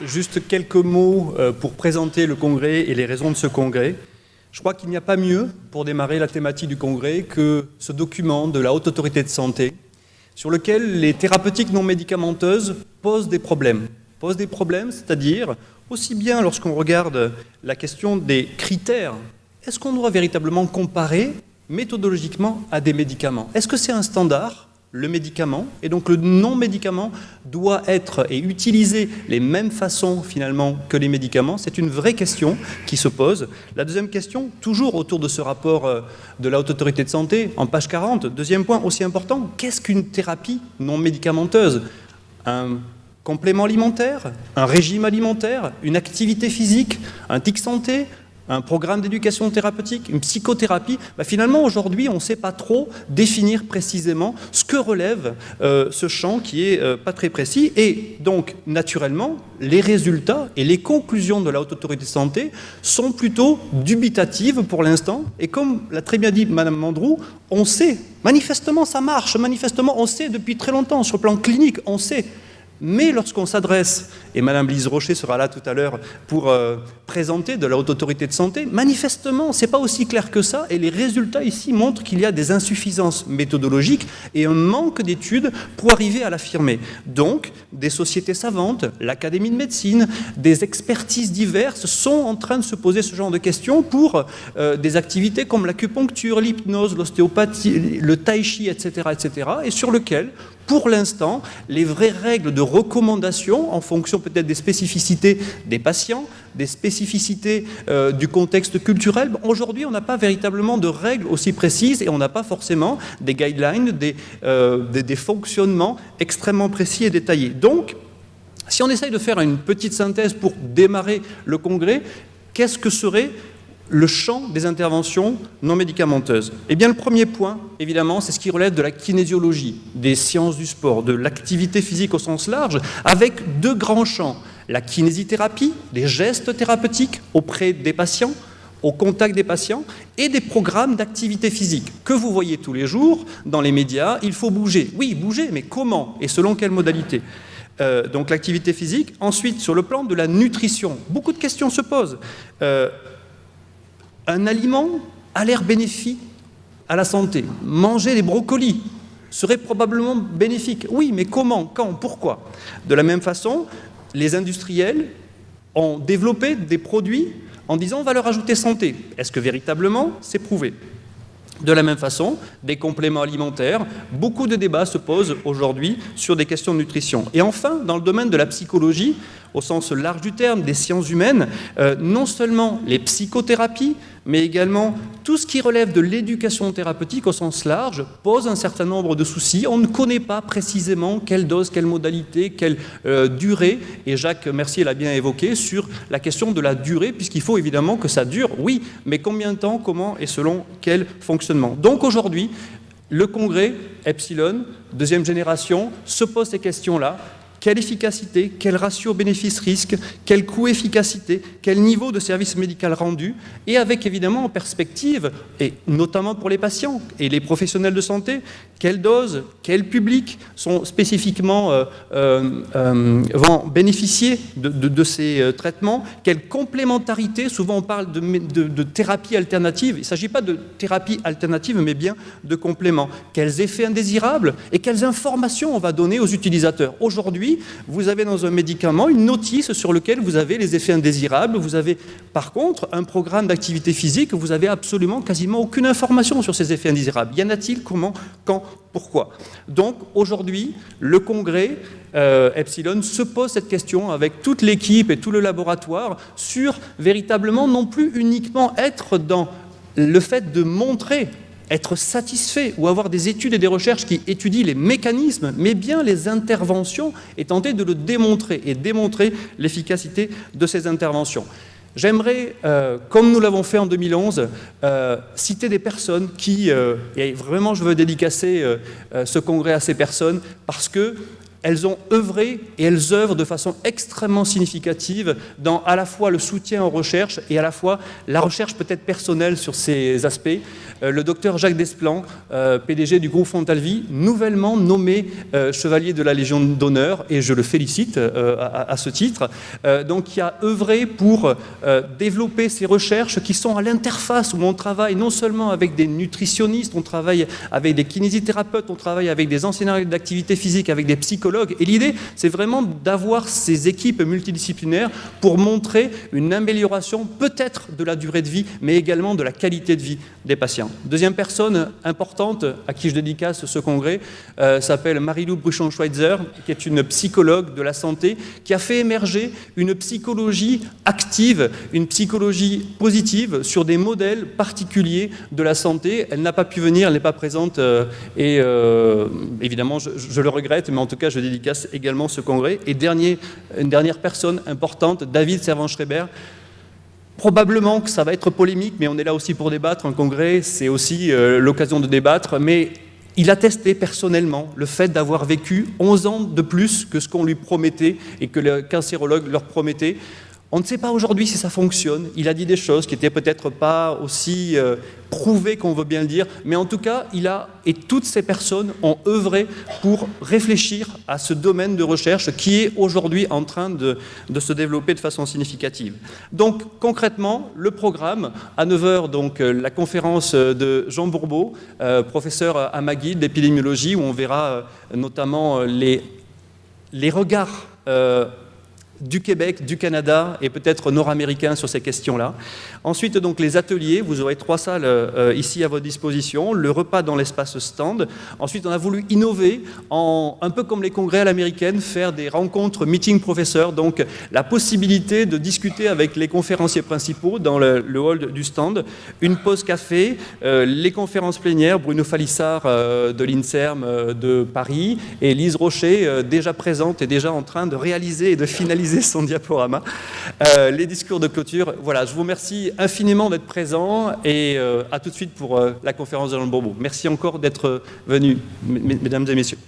Juste quelques mots pour présenter le congrès et les raisons de ce congrès. Je crois qu'il n'y a pas mieux pour démarrer la thématique du congrès que ce document de la Haute Autorité de Santé sur lequel les thérapeutiques non médicamenteuses posent des problèmes. Posent des problèmes, c'est-à-dire aussi bien lorsqu'on regarde la question des critères, est-ce qu'on doit véritablement comparer méthodologiquement à des médicaments? Est-ce que c'est un standard, le médicament, et donc le non-médicament doit être et utiliser les mêmes façons finalement que les médicaments? C'est une vraie question qui se pose. La deuxième question, toujours autour de ce rapport de la Haute Autorité de Santé, en page 40, deuxième point aussi important, qu'est-ce qu'une thérapie non médicamenteuse? Un complément alimentaire, un régime alimentaire, une activité physique, un TIC santé, un programme d'éducation thérapeutique, une psychothérapie, finalement aujourd'hui on ne sait pas trop définir précisément ce que relève ce champ qui est pas très précis, et donc naturellement les résultats et les conclusions de la Haute Autorité de Santé sont plutôt dubitatives pour l'instant, et comme l'a très bien dit Madame Mandroux, on sait, manifestement ça marche, manifestement on sait depuis très longtemps, sur le plan clinique on sait. Mais lorsqu'on s'adresse, et Mme Lise Rocher sera là tout à l'heure pour présenter de la Haute Autorité de Santé, manifestement, ce n'est pas aussi clair que ça, et les résultats ici montrent qu'il y a des insuffisances méthodologiques et un manque d'études pour arriver à l'affirmer. Donc, des sociétés savantes, l'Académie de médecine, des expertises diverses sont en train de se poser ce genre de questions pour des activités comme l'acupuncture, l'hypnose, l'ostéopathie, le tai chi, etc., et sur lequel, pour l'instant, les vraies règles de recommandation, en fonction peut-être des spécificités des patients, des spécificités du contexte culturel, aujourd'hui on n'a pas véritablement de règles aussi précises et on n'a pas forcément des guidelines, des fonctionnements extrêmement précis et détaillés. Donc, si on essaye de faire une petite synthèse pour démarrer le congrès, qu'est-ce que serait le champ des interventions non médicamenteuses? Eh bien, le premier point, évidemment, c'est ce qui relève de la kinésiologie, des sciences du sport, de l'activité physique au sens large, avec deux grands champs. La kinésithérapie, des gestes thérapeutiques auprès des patients, au contact des patients, et des programmes d'activité physique que vous voyez tous les jours dans les médias. Il faut bouger. Oui, bouger, mais comment et selon quelle modalité? Donc l'activité physique. Ensuite, sur le plan de la nutrition, beaucoup de questions se posent. Un aliment a l'air bénéfique à la santé. Manger des brocolis serait probablement bénéfique. Oui, mais comment, quand, pourquoi? De la même façon, les industriels ont développé des produits en disant on va leur ajouter santé. Est-ce que véritablement c'est prouvé? De la même façon, des compléments alimentaires, beaucoup de débats se posent aujourd'hui sur des questions de nutrition. Et enfin, dans le domaine de la psychologie, au sens large du terme, des sciences humaines, non seulement les psychothérapies, mais également tout ce qui relève de l'éducation thérapeutique au sens large pose un certain nombre de soucis. On ne connaît pas précisément quelle dose, quelle modalité, quelle durée, et Jacques Mercier l'a bien évoqué sur la question de la durée, puisqu'il faut évidemment que ça dure, oui, mais combien de temps, comment et selon quel fonctionnement. Donc aujourd'hui, le congrès Epsilon, deuxième génération, se pose ces questions-là. Quelle efficacité, quel ratio bénéfice-risque, quel coût-efficacité, quel niveau de service médical rendu, et avec évidemment en perspective, et notamment pour les patients et les professionnels de santé, quelle dose, quel public sont spécifiquement vont bénéficier de ces traitements, quelle complémentarité, souvent on parle de thérapie alternative, il ne s'agit pas de thérapie alternative mais bien de complément, quels effets indésirables et quelles informations on va donner aux utilisateurs. Aujourd'hui, vous avez dans un médicament une notice sur laquelle vous avez les effets indésirables, vous avez par contre un programme d'activité physique, vous avez absolument quasiment aucune information sur ces effets indésirables. Y en a-t-il? Comment? Quand? Pourquoi? Donc aujourd'hui, le congrès Epsilon se pose cette question avec toute l'équipe et tout le laboratoire sur véritablement non plus uniquement être dans le fait de montrer, être satisfait ou avoir des études et des recherches qui étudient les mécanismes, mais bien les interventions et tenter de le démontrer et démontrer l'efficacité de ces interventions. J'aimerais, comme nous l'avons fait en 2011, citer des personnes qui, et vraiment je veux dédicacer ce congrès à ces personnes, parce que elles ont œuvré et elles œuvrent de façon extrêmement significative dans à la fois le soutien aux recherches et à la fois la recherche peut-être personnelle sur ces aspects. Le docteur Jacques Desplan, PDG du groupe Fontalvi, nouvellement nommé chevalier de la Légion d'honneur, et je le félicite à ce titre, donc qui a œuvré pour développer ces recherches qui sont à l'interface, où on travaille non seulement avec des nutritionnistes, on travaille avec des kinésithérapeutes, on travaille avec des enseignants d'activité physique, avec des psychologues, et l'idée, c'est vraiment d'avoir ces équipes multidisciplinaires pour montrer une amélioration peut-être de la durée de vie, mais également de la qualité de vie des patients. Deuxième personne importante à qui je dédicace ce congrès s'appelle Marie-Lou Bruchon-Schweitzer, qui est une psychologue de la santé, qui a fait émerger une psychologie active, une psychologie positive sur des modèles particuliers de la santé. Elle n'a pas pu venir, elle n'est pas présente et évidemment je le regrette, mais en tout cas je dédicace également ce congrès. Et une dernière personne importante, David Servan-Schreiber. Probablement que ça va être polémique, mais on est là aussi pour débattre. Un congrès, c'est aussi l'occasion de débattre. Mais il a testé personnellement le fait d'avoir vécu 11 ans de plus que ce qu'on lui promettait et que le cancérologue leur promettait. On ne sait pas aujourd'hui si ça fonctionne. Il a dit des choses qui n'étaient peut-être pas aussi prouvées qu'on veut bien le dire, mais en tout cas, et toutes ces personnes ont œuvré pour réfléchir à ce domaine de recherche qui est aujourd'hui en train de se développer de façon significative. Donc, concrètement, le programme, à 9h, donc, la conférence de Jean Bourbeau, professeur à McGill d'épidémiologie, où on verra notamment les regards du Québec, du Canada et peut-être nord-américain sur ces questions-là. Ensuite, donc, les ateliers, vous aurez 3 salles ici à votre disposition, le repas dans l'espace stand. Ensuite, on a voulu innover, un peu comme les congrès à l'américaine, faire des rencontres meeting professeurs, donc la possibilité de discuter avec les conférenciers principaux dans le hall du stand, une pause café, les conférences plénières, Bruno Falissard de l'INSERM de Paris et Lise Rocher, déjà présente et déjà en train de réaliser et de finaliser son diaporama. Les discours de clôture. Voilà, je vous remercie infiniment d'être présent et à tout de suite pour la conférence de Jean Bourbeau. Merci encore d'être venus, mesdames et messieurs.